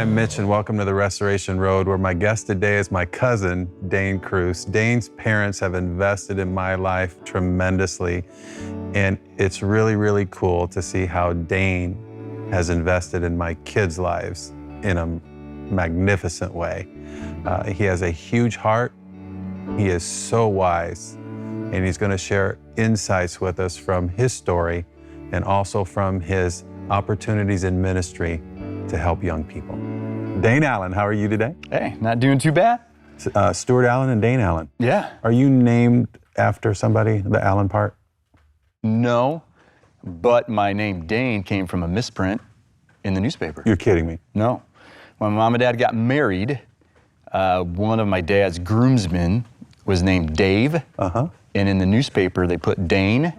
I'm Mitch, and welcome to the Restoration Road, where my guest today is my cousin, Dane Kruse. Dane's parents have invested in my life tremendously, and it's really, really cool to see how Dane has invested in my kids' lives in a magnificent way. He has a huge heart. He is so wise, and he's going to share insights with us from his story and also from his opportunities in ministry to help young people. Dane Allen, how are you today? Hey, not doing too bad. Stuart Allen and Dane Allen. Yeah. Are you named after somebody, the Allen part? No, but my name Dane came from a misprint in the newspaper. You're kidding me. No. When mom and dad got married, one of my dad's groomsmen was named Dave. And in the newspaper, they put Dane.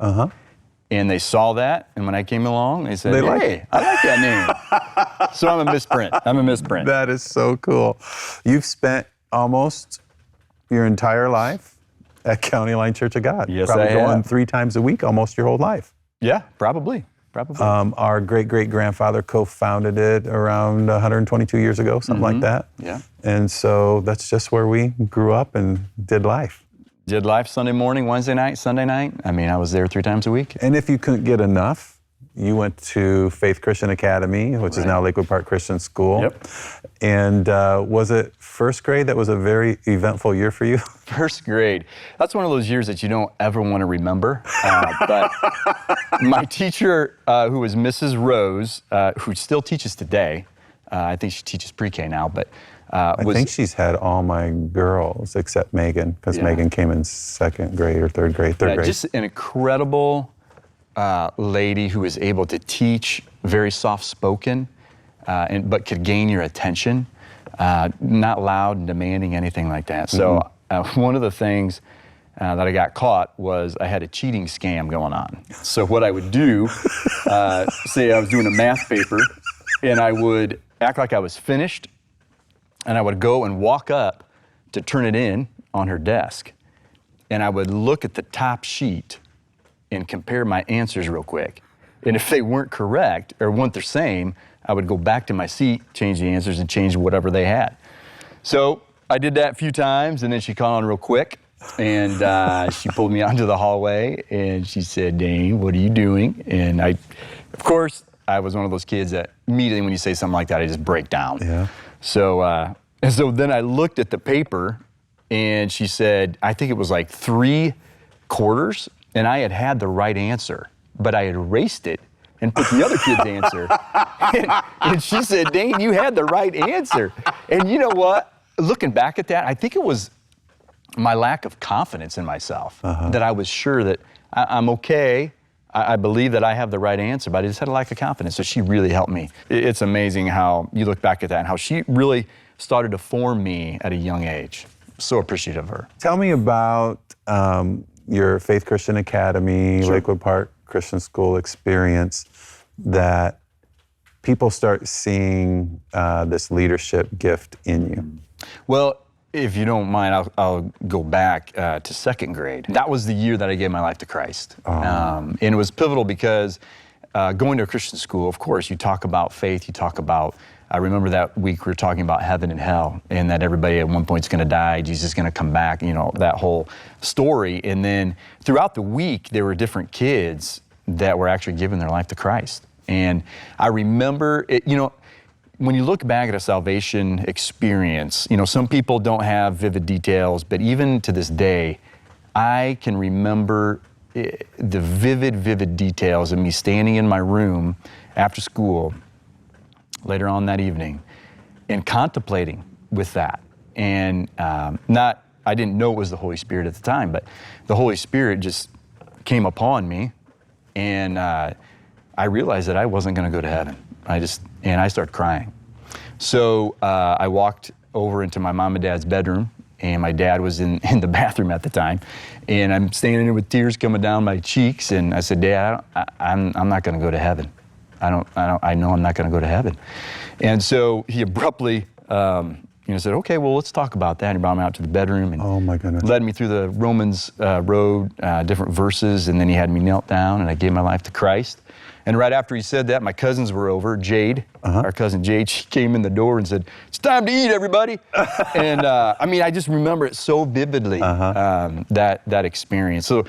And they saw that, and when I came along, they said, hey, I like that name. So I'm a misprint. That is so cool. You've spent almost your entire life at County Line Church of God. Yes, probably I have. going 3 times a week almost your whole life. Yeah, probably. Our great-great-grandfather co-founded it around 122 years ago, something like that. Yeah. And so that's just where we grew up and did life. Did life Sunday morning, Wednesday night, Sunday night. I mean, I was there 3 times a week. And if you couldn't get enough, you went to Faith Christian Academy, which is now Lakewood Park Christian School. Yep. And was it first grade that was a very eventful year for you? First grade. That's one of those years that you don't ever want to remember. But my teacher, who was Mrs. Rose, who still teaches today, I think she teaches pre-K now, but I think she's had all my girls except Megan, because Megan came in 2nd grade or 3rd grade. Third grade. Just an incredible lady who was able to teach, very soft-spoken, but could gain your attention, not loud and demanding, anything like that. So one of the things that I got caught was I had a cheating scam going on. So what I would do, say I was doing a math paper, and I would act like I was finished, and I would go and walk up to turn it in on her desk. And I would look at the top sheet and compare my answers real quick. And if they weren't correct or weren't the same, I would go back to my seat, change the answers, and change whatever they had. So I did that a few times, and then she caught on real quick. And she pulled me out into the hallway, and she said, Dane, what are you doing? And of course, I was one of those kids that immediately when you say something like that, I just break down. Yeah. So then I looked at the paper, and she said, I think it was like 3 quarters, and I had the right answer, but I had erased it and put the other kid's answer. And she said, Dane, you had the right answer. And you know what? Looking back at that, I think it was my lack of confidence in myself, that I was sure that I'm okay. I believe that I have the right answer, but I just had a lack of confidence. So she really helped me. It's amazing how you look back at that and how she really started to form me at a young age. So appreciative of her. Tell me about your Faith Christian Academy, Lakewood Park Christian School experience, that people start seeing this leadership gift in you. Well, if you don't mind, I'll go back to 2nd grade. That was the year that I gave my life to Christ. And it was pivotal because going to a Christian school, of course, you talk about faith, you talk about, I remember that week we were talking about heaven and hell, and that everybody at one point is going to die, Jesus is going to come back, you know, that whole story. And then throughout the week, there were different kids that were actually giving their life to Christ. And I remember it, you know, when you look back at a salvation experience, you know, some people don't have vivid details, but even to this day, I can remember the vivid details of me standing in my room after school later on that evening and contemplating with that. And I didn't know it was the Holy Spirit at the time, but the Holy Spirit just came upon me, and I realized that I wasn't going to go to heaven. And I started crying. So I walked over into my mom and dad's bedroom, and my dad was in the bathroom at the time. And I'm standing there with tears coming down my cheeks, and I said, Dad, I'm not going to go to heaven. I know I'm not going to go to heaven. And so he abruptly said, okay, well, let's talk about that. And he brought me out to the bedroom and Oh my goodness. led me through the Romans road, different verses, and then he had me knelt down and I gave my life to Christ. And right after he said that, my cousins were over. Jade, our cousin Jade, she came in the door and said, "It's time to eat, everybody." And I just remember it so vividly, that experience. So,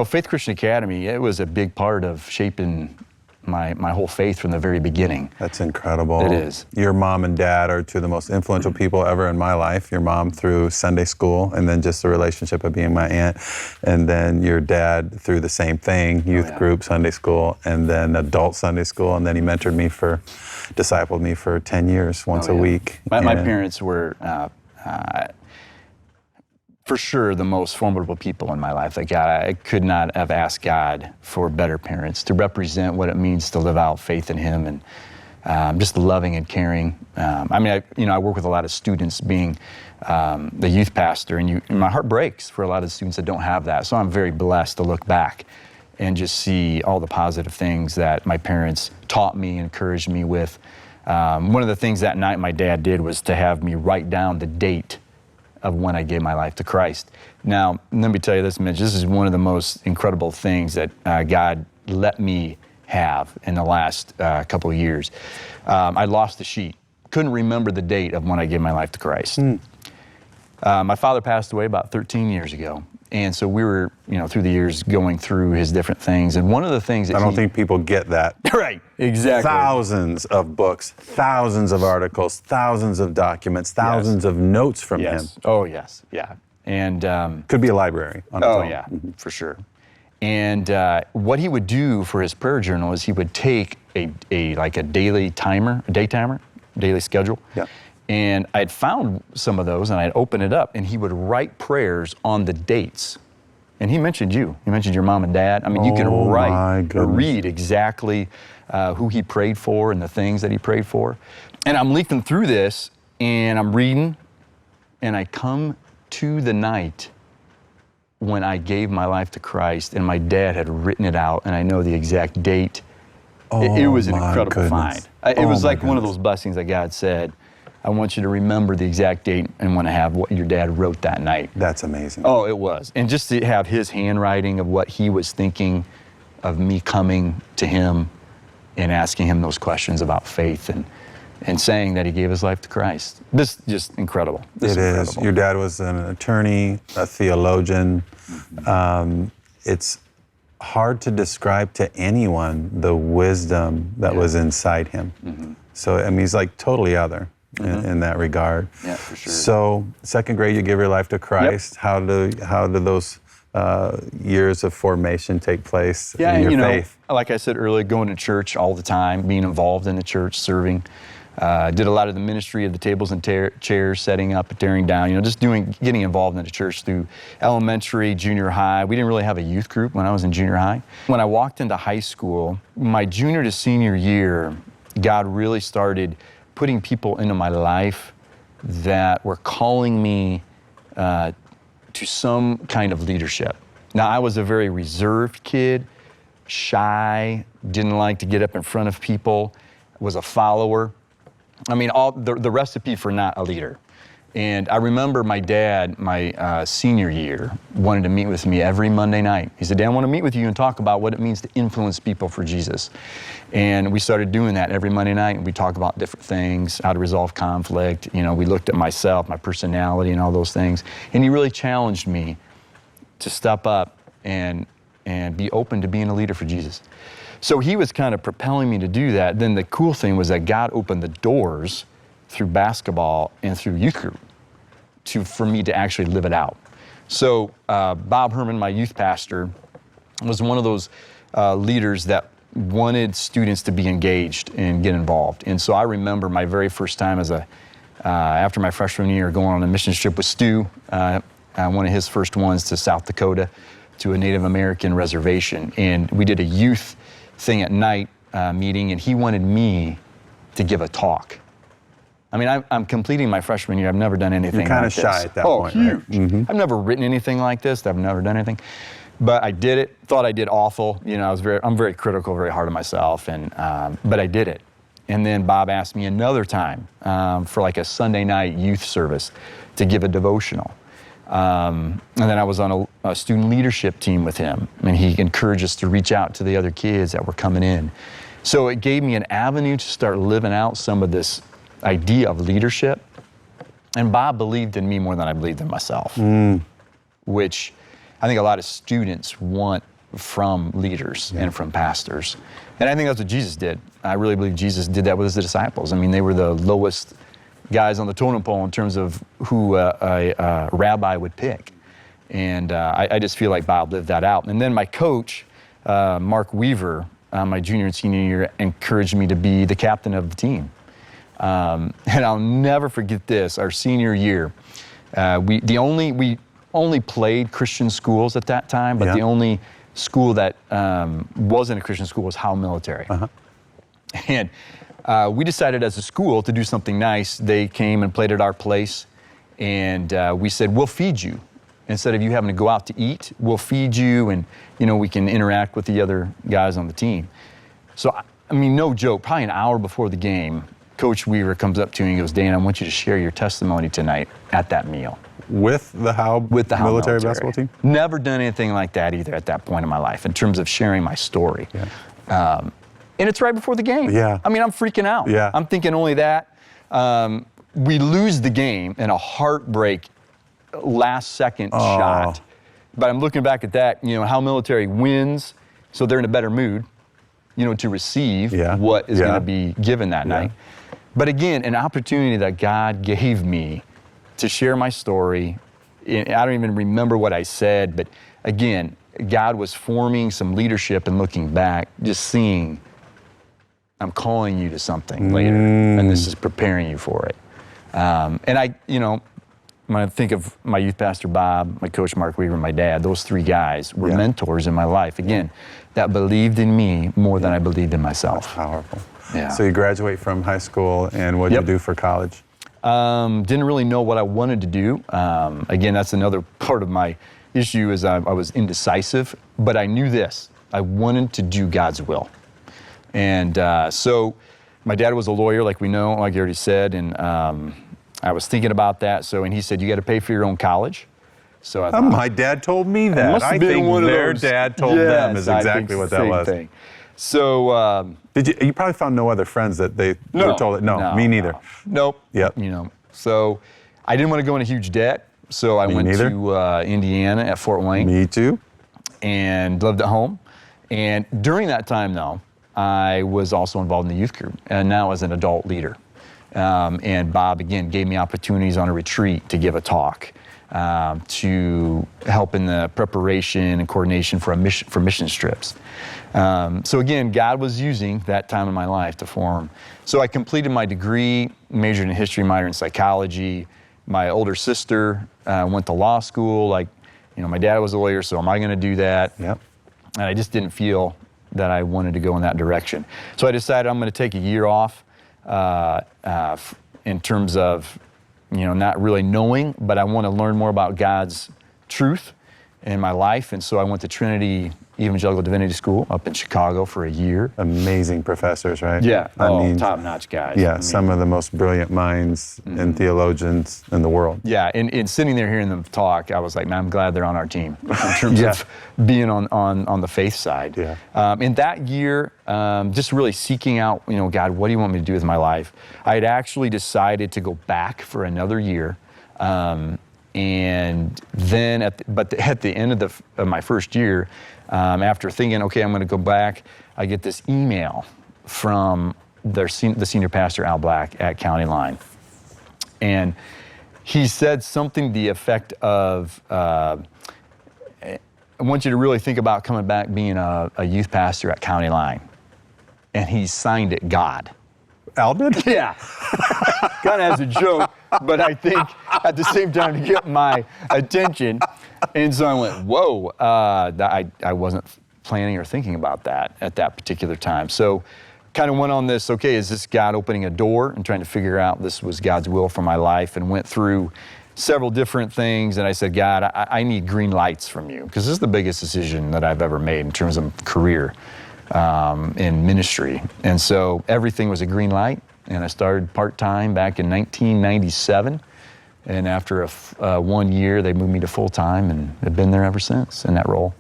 Faith Christian Academy, it was a big part of shaping my whole faith from the very beginning. That's incredible. It is. Your mom and dad are two of the most influential people ever in my life. Your mom through Sunday school, and then just the relationship of being my aunt. And then your dad through the same thing, youth group, Sunday school, and then adult Sunday school. And then he discipled me for 10 years, once a week. My parents were, for sure, the most formidable people in my life. I could not have asked God for better parents to represent what it means to live out faith in Him, and just loving and caring. I work with a lot of students, being the youth pastor, and my heart breaks for a lot of students that don't have that. So I'm very blessed to look back and just see all the positive things that my parents taught me, encouraged me with. One of the things that night my dad did was to have me write down the date of when I gave my life to Christ. Now, let me tell you this, Mitch, this is one of the most incredible things that God let me have in the last couple of years. I lost the sheet. Couldn't remember the date of when I gave my life to Christ. My father passed away about 13 years ago. And so we were, through the years going through his different things. And one of the things that I don't think people get that. Right, exactly. Thousands of books, thousands of articles, thousands of documents, thousands of notes from him. Oh, yes, yeah. And could be a library on its own. Yeah, for sure. And what he would do for his prayer journal is he would take a daily timer, daily schedule. Yeah. And I'd found some of those, and I'd open it up, and he would write prayers on the dates. And he mentioned you. He mentioned your mom and dad. You can write or read exactly who he prayed for and the things that he prayed for. And I'm leafing through this, and I'm reading, and I come to the night when I gave my life to Christ, and my dad had written it out, and I know the exact date. It was an incredible find. It was like one of those blessings that God said, I want you to remember the exact date and want to have what your dad wrote that night. That's amazing. Oh, it was. And just to have his handwriting of what he was thinking of me coming to him and asking him those questions about faith and saying that he gave his life to Christ. This is just incredible. It is. Your dad was an attorney, a theologian. It's hard to describe to anyone the wisdom that was inside him. So, he's like totally other. In that regard. Yeah, for sure. So, second grade, you give your life to Christ. How do those years of formation take place in your faith? Like I said earlier, going to church all the time, being involved in the church, serving. Did a lot of the ministry of the tables and chairs, setting up, tearing down, just getting involved in the church through elementary, junior high. We didn't really have a youth group when I was in junior high. When I walked into high school, my junior to senior year, God really started putting people into my life that were calling me to some kind of leadership. Now, I was a very reserved kid, shy, didn't like to get up in front of people, was a follower. All the recipe for not a leader. And I remember my dad, my senior year, wanted to meet with me every Monday night. He said, "Dan, I want to meet with you and talk about what it means to influence people for Jesus." And we started doing that every Monday night, and we talked about different things, how to resolve conflict. We looked at myself, my personality, and all those things. And he really challenged me to step up and be open to being a leader for Jesus. So he was kind of propelling me to do that. Then the cool thing was that God opened the doors through basketball and through youth group for me to actually live it out. So Bob Herman, my youth pastor, was one of those leaders that wanted students to be engaged and get involved. And so I remember my very first time after my freshman year, going on a mission trip with Stu, one of his first ones to South Dakota, to a Native American reservation. And we did a youth thing at night meeting, and he wanted me to give a talk. I'm completing my freshman year. I've never done anything like this. You're kind of shy at that point. Huge. Right? I've never written anything like this. I've never done anything. But I did it, thought I did awful. I'm very critical, very hard on myself, but I did it. And then Bob asked me another time for like a Sunday night youth service to give a devotional. And then I was on a student leadership team with him, and he encouraged us to reach out to the other kids that were coming in. So it gave me an avenue to start living out some of this idea of leadership. And Bob believed in me more than I believed in myself, which I think a lot of students want from leaders and from pastors. And I think that's what Jesus did. I really believe Jesus did that with his disciples. I mean, they were the lowest guys on the totem pole in terms of who a rabbi would pick. And I just feel like Bob lived that out. And then my coach, Mark Weaver, my junior and senior year, encouraged me to be the captain of the team. And I'll never forget this, our senior year. We only played Christian schools at that time, but the only school that wasn't a Christian school was Howe Military. And we decided as a school to do something nice. They came and played at our place, and we said, we'll feed you. Instead of you having to go out to eat, we'll feed you, and we can interact with the other guys on the team. So, I mean, no joke, probably an hour before the game, Coach Weaver comes up to me and goes, Dane, I want you to share your testimony tonight at that meal. With the Howe military basketball team? Never done anything like that either at that point in my life in terms of sharing my story. And it's right before the game. I mean, I'm freaking out. I'm thinking only that. We lose the game in a heartbreak last second shot. But I'm looking back at that, Howe Military wins, so they're in a better mood, to receive what is going to be given that night. But again, an opportunity that God gave me to share my story. I don't even remember what I said, but again, God was forming some leadership and looking back, just seeing, I'm calling you to something later, and this is preparing you for it. And I, when I think of my youth pastor, Bob, my coach, Mark Weaver, and my dad, those three guys were mentors in my life, again, that believed in me more than I believed in myself. That's powerful. So you graduate from high school, and what did you do for college? Didn't really know what I wanted to do. Again, that's another part of my issue is I was indecisive, but I knew this. I wanted to do God's will. And so my dad was a lawyer, like we know, like you already said, and I was thinking about that. And he said, you got to pay for your own college. So I thought, my dad told me that. I think their dad told them is exactly what that was. Thing. So you probably found no other friends that they were told it? No, me neither. Nope. Yep. So I didn't want to go into huge debt. So I went to Indiana at Fort Wayne. Me too. And lived at home. And during that time, though, I was also involved in the youth group, and now as an adult leader. And Bob, again, gave me opportunities on a retreat to give a talk, to help in the preparation and coordination for mission trips. So again, God was using that time in my life to form. So I completed my degree, majored in history, minored in psychology. My older sister went to law school. My dad was a lawyer, so am I going to do that? Yep. And I just didn't feel that I wanted to go in that direction. So I decided I'm going to take a year off in terms of, not really knowing, but I want to learn more about God's truth in my life. And so I went to Trinity Evangelical Divinity School up in Chicago for a year. Amazing professors, right? Yeah, top-notch guys. Yeah, some of the most brilliant minds and theologians in the world. Yeah, and sitting there hearing them talk, I was like, man, I'm glad they're on our team in terms of being on the faith side. In that year, just really seeking out, God, what do you want me to do with my life? I had actually decided to go back for another year. And then, at the end of my first year, after thinking, okay, I'm going to go back, I get this email from the senior pastor, Al Black, at County Line. And he said something to the effect of, I want you to really think about coming back being a youth pastor at County Line. And he signed it God. Al did? Yeah. Kind of as a joke, but I think at the same time to get my attention. And so I went, whoa, I wasn't planning or thinking about that at that particular time. So kind of went on this, okay, is this God opening a door and trying to figure out this was God's will for my life, and went through several different things. And I said, God, I need green lights from you, because this is the biggest decision that I've ever made in terms of career. in ministry. And so everything was a green light, and I started part-time back in 1997. And after 1 year, they moved me to full-time, and have been there ever since in that role.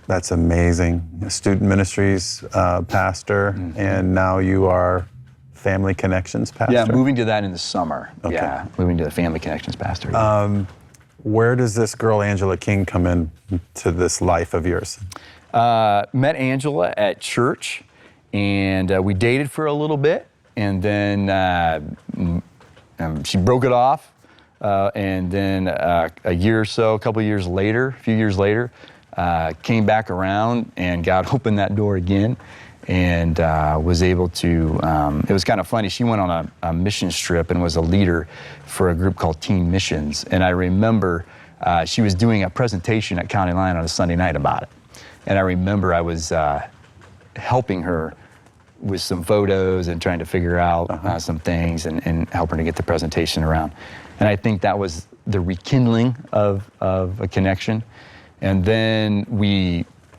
That's amazing. Student ministries pastor, and now you are Family Connections pastor? Yeah, moving to that in the summer. Okay. Yeah, moving to the Family Connections pastor. Where does this girl, Angela King, come in to this life of yours? Met Angela at church, and we dated for a little bit, and then she broke it off, and then a year or so, a couple of years later, a few years later, came back around, and God opened that door again, and was able to, it was kind of funny, she went on a mission trip and was a leader for a group called Teen Missions, and I remember she was doing a presentation at County Line on a Sunday night about it, and I remember I was helping her with some photos and trying to figure out some things and help her to get the presentation around, and I think that was the rekindling of a connection. And then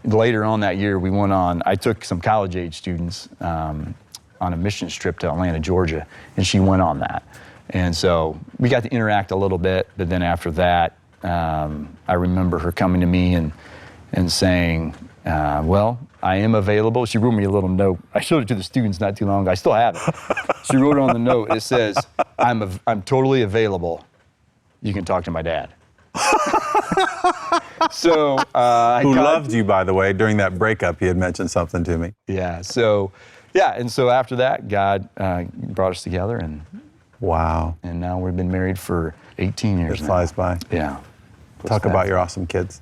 later on that year, we went on, I took some college-age students on a mission trip to Atlanta, Georgia, and she went on that. And so we got to interact a little bit, but then after that, I remember her coming to me and saying, well, I am available. She wrote me a little note. I showed it to the students not too long ago. I still have it. She wrote on the note, it says, I'm totally available. You can talk to my dad. So who loved you, by the way, during that breakup. He had mentioned something to me. Yeah. So and so after that, God brought us together, and wow. And now we've been married for 18 years. It flies by. Yeah. Talk about your awesome kids.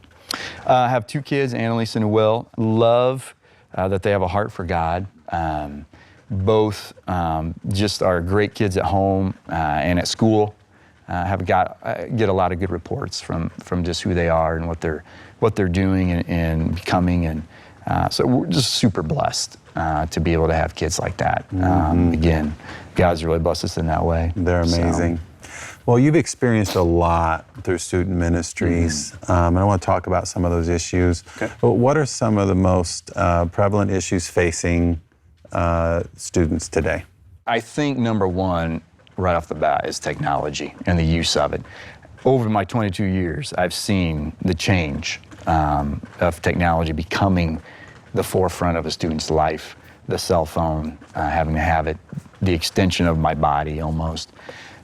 I have 2 kids, Annalise and Will. Love that they have a heart for God. Both just are great kids at home and at school. Get a lot of good reports from just who they are and what they're doing and becoming, and so we're just super blessed to be able to have kids like that. Again, God's really blessed us in that way. They're amazing. Well, you've experienced a lot through student ministries, and I want to talk about some of those issues. Okay. But what are some of the most prevalent issues facing students today? I think number one, right off the bat, is technology and the use of it. Over my 22 years, I've seen the change of technology becoming the forefront of a student's life. The cell phone, having to have it, the extension of my body almost.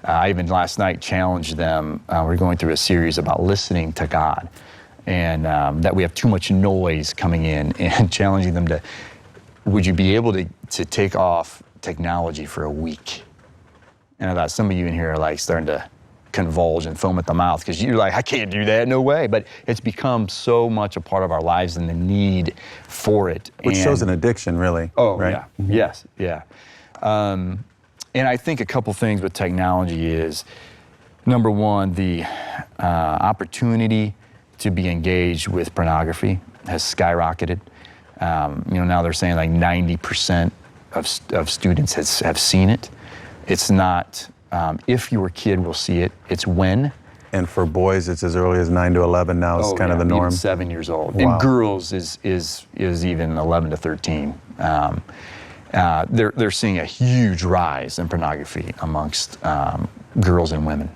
I even last night challenged them. We're going through a series about listening to God, and that we have too much noise coming in, and challenging them to, would you be able to take off technology for a week? And I thought some of you in here are like starting to convulge and foam at the mouth, because you're like, I can't do that, no way. But it's become so much a part of our lives, and the need for it. Which shows an addiction, really. Oh, right? Yeah. Mm-hmm. Yes, yeah. And I think a couple things with technology is, number one, the opportunity to be engaged with pornography has skyrocketed. Now they're saying like 90% of students have seen it. It's not if your kid will see it, it's when. And for boys, it's as early as 9 to 11 now is kind of the norm. Even 7 years old. Wow. And girls is even 11 to 13. They're seeing a huge rise in pornography amongst girls and women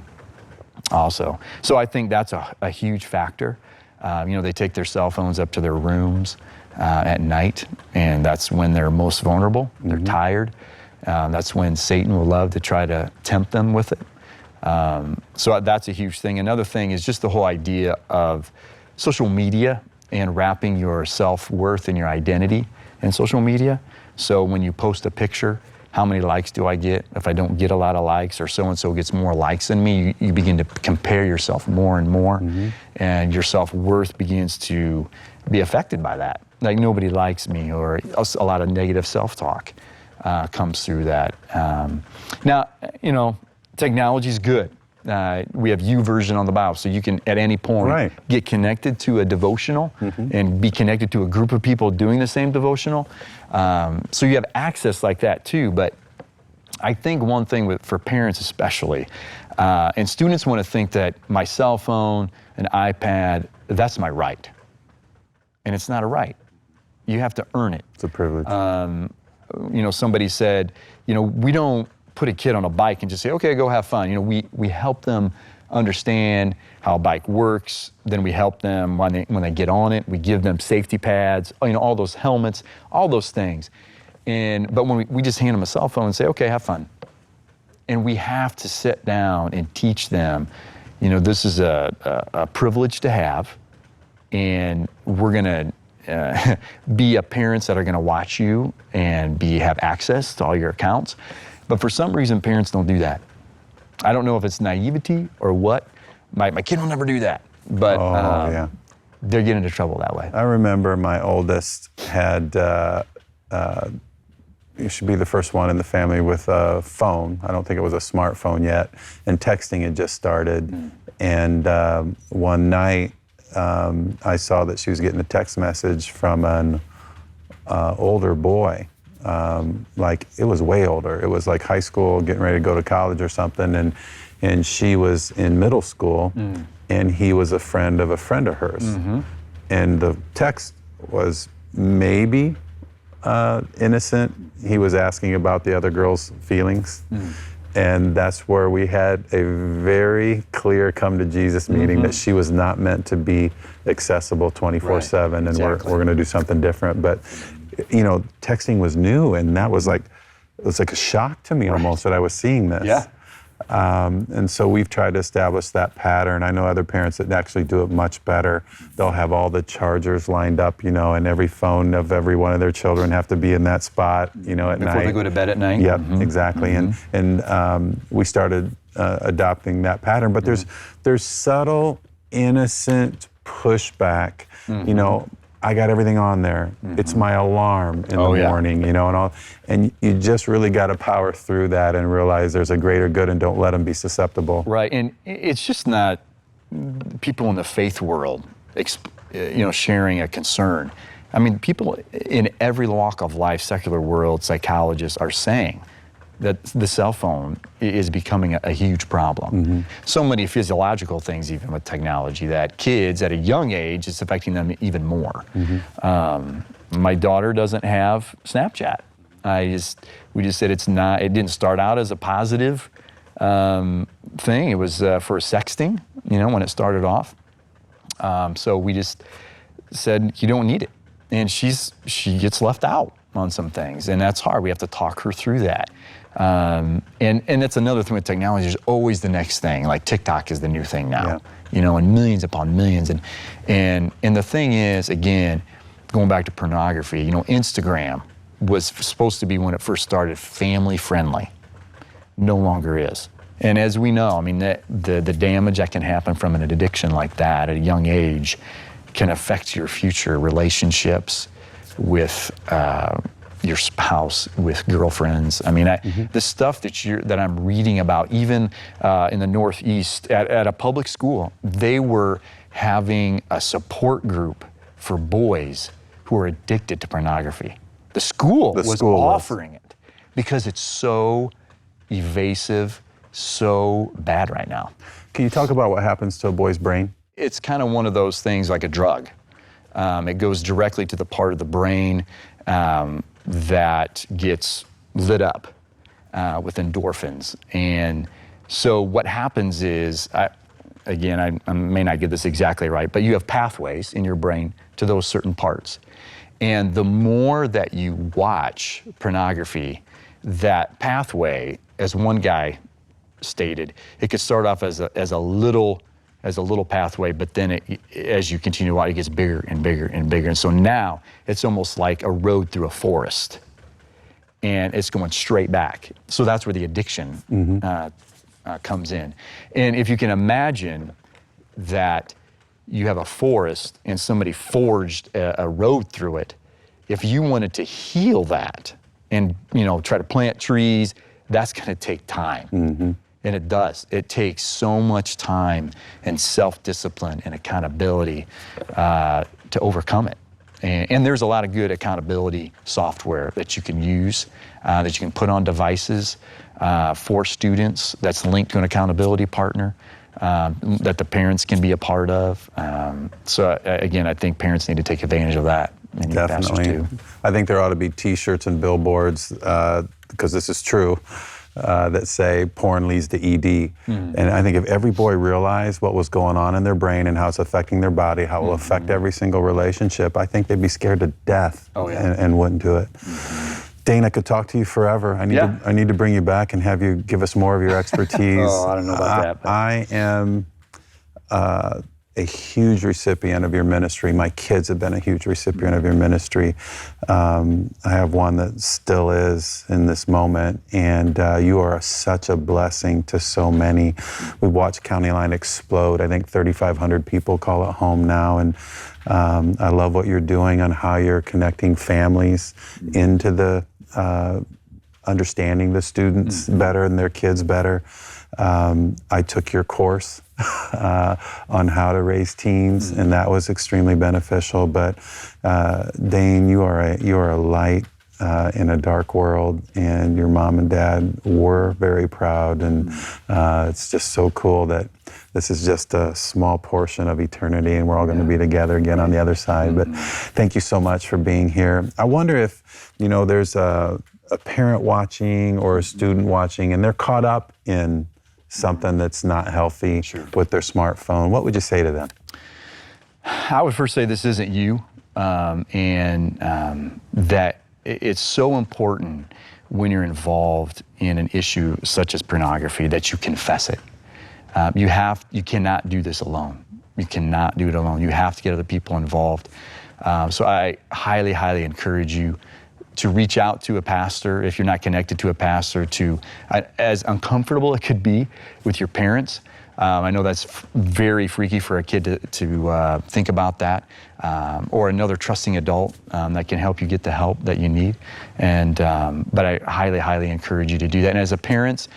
also. So I think that's a huge factor. They take their cell phones up to their rooms at night, and that's when they're most vulnerable. They're tired. That's when Satan will love to try to tempt them with it. So that's a huge thing. Another thing is just the whole idea of social media and wrapping your self-worth and your identity in social media. So when you post a picture, how many likes do I get? If I don't get a lot of likes, or so-and-so gets more likes than me, you begin to compare yourself more and more, and your self-worth begins to be affected by that. Like, nobody likes me, or a lot of negative self-talk comes through that. Now, technology's good. We have YouVersion on the Bible, so you can at any point get connected to a devotional and be connected to a group of people doing the same devotional. So you have access like that too. But I think one thing for parents especially, and students want to think that my cell phone, an iPad, that's my right. And it's not a right. You have to earn it. It's a privilege. Somebody said, we don't put a kid on a bike and just say, okay, go have fun. We help them understand how a bike works. Then we help them when they get on it. We give them safety pads, all those helmets, all those things. But when we just hand them a cell phone and say, okay, have fun. And we have to sit down and teach them, this is a privilege to have, and we're gonna be parents that are gonna watch you and have access to all your accounts. But for some reason, parents don't do that. I don't know if it's naivety or what. My kid will never do that, but they're getting into trouble that way. I remember my oldest had, you should be the first one in the family with a phone. I don't think it was a smartphone yet, and texting had just started. And one night, I saw that she was getting a text message from an older boy. Like, it was way older. It was like high school, getting ready to go to college or something. And she was in middle school, and he was a friend of hers. And the text was maybe innocent. He was asking about the other girl's feelings. And that's where we had a very clear come to Jesus meeting that she was not meant to be accessible 24/7, and Exactly. we're going to do something different. But texting was new, and it was like a shock to me almost that I was seeing this. Yeah. And so we've tried to establish that pattern. I know other parents that actually do it much better. They'll have all the chargers lined up, and every phone of every one of their children have to be in that spot, at night. Before they go to bed at night? Yep, exactly. And we started adopting that pattern. But there's subtle, innocent pushback. I got everything on there. It's my alarm in the morning, and all. And you just really got to power through that and realize there's a greater good, and don't let them be susceptible. Right, and it's just not people in the faith world, sharing a concern. I mean, people in every walk of life, secular world, psychologists are saying that the cell phone is becoming a huge problem. So many physiological things, even with technology, that kids at a young age, it's affecting them even more. My daughter doesn't have Snapchat. We just said it didn't start out as a positive thing. It was for sexting, when it started off. So we just said, you don't need it. And she gets left out on some things, and that's hard. We have to talk her through that. And that's another thing with technology. There's always the next thing. Like TikTok is the new thing now, and millions upon millions. And the thing is, again, going back to pornography, Instagram was supposed to be, when it first started, family friendly. No longer is. And as we know, I mean, the damage that can happen from an addiction like that at a young age can affect your future relationships with your spouse, with girlfriends. I mean, the stuff that I'm reading about, even in the Northeast at a public school, they were having a support group for boys who are addicted to pornography. The school was offering it because it's so evasive, so bad right now. Can you talk about what happens to a boy's brain? It's kind of one of those things like a drug. It goes directly to the part of the brain that gets lit up with endorphins. And so what happens is, I may not get this exactly right, but you have pathways in your brain to those certain parts. And the more that you watch pornography, that pathway, as one guy stated, it could start off as a little pathway, but then as you continue to watch, it gets bigger and bigger and bigger. And so now it's almost like a road through a forest, and it's going straight back. So that's where the addiction comes in. And if you can imagine that you have a forest and somebody forged a road through it, if you wanted to heal that and try to plant trees, that's going to take time. And it does. It takes so much time and self-discipline and accountability to overcome it. And there's a lot of good accountability software that you can use, that you can put on devices for students that's linked to an accountability partner that the parents can be a part of. So again, I think parents need to take advantage of that and you pastors Definitely. too. I think there ought to be T-shirts and billboards, because this is true, that say porn leads to ED. And I think if every boy realized what was going on in their brain and how it's affecting their body, how it will affect every single relationship, I think they'd be scared to death and wouldn't do it. Dane, I could talk to you forever. I need to bring you back and have you give us more of your expertise. Oh, I don't know about that. But I am a huge recipient of your ministry. My kids have been a huge recipient of your ministry. I have one that still is in this moment, and you are such a blessing to so many. We watched County Line explode. I think 3,500 people call it home now, and I love what you're doing on how you're connecting families into the understanding the students better and their kids better. I took your course on how to raise teens, and that was extremely beneficial. But Dane, you are a light in a dark world, and your mom and dad were very proud, and it's just so cool that this is just a small portion of eternity, and we're all going to be together again on the other side. But thank you so much for being here. I wonder if there's a parent watching or a student watching, and they're caught up in something that's not healthy with their smartphone. What would you say to them? I would first say this isn't you, and that it's so important when you're involved in an issue such as pornography that you confess it. You cannot do this alone. You cannot do it alone. You have to get other people involved. So I highly, highly encourage you to reach out to a pastor if you're not connected to a pastor, as uncomfortable it could be with your parents. I know that's very freaky for a kid to think about that, or another trusting adult that can help you get the help that you need. And but I highly, highly encourage you to do that. And as a parent,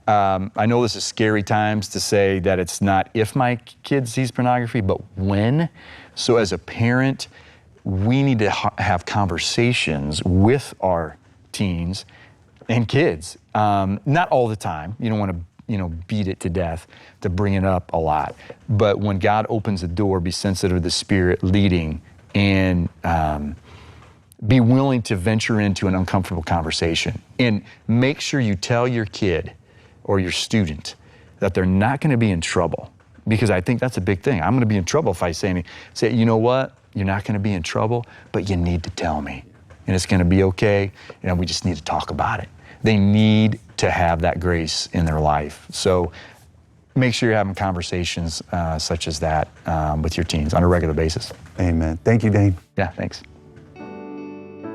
I know this is scary times to say that it's not if my kid sees pornography, but when. So as a parent, we need to have conversations with our teens and kids. Not all the time. You don't want to beat it to death, to bring it up a lot. But when God opens the door, be sensitive to the Spirit leading, and be willing to venture into an uncomfortable conversation. And make sure you tell your kid or your student that they're not going to be in trouble. Because I think that's a big thing. I'm going to be in trouble if I say, you know what? You're not going to be in trouble, but you need to tell me. And it's going to be okay. We just need to talk about it. They need to have that grace in their life. So make sure you're having conversations such as that with your teens on a regular basis. Amen. Thank you, Dane. Yeah, thanks.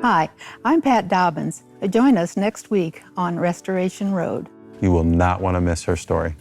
Hi, I'm Pat Dobbins. Join us next week on Restoration Road. You will not want to miss her story.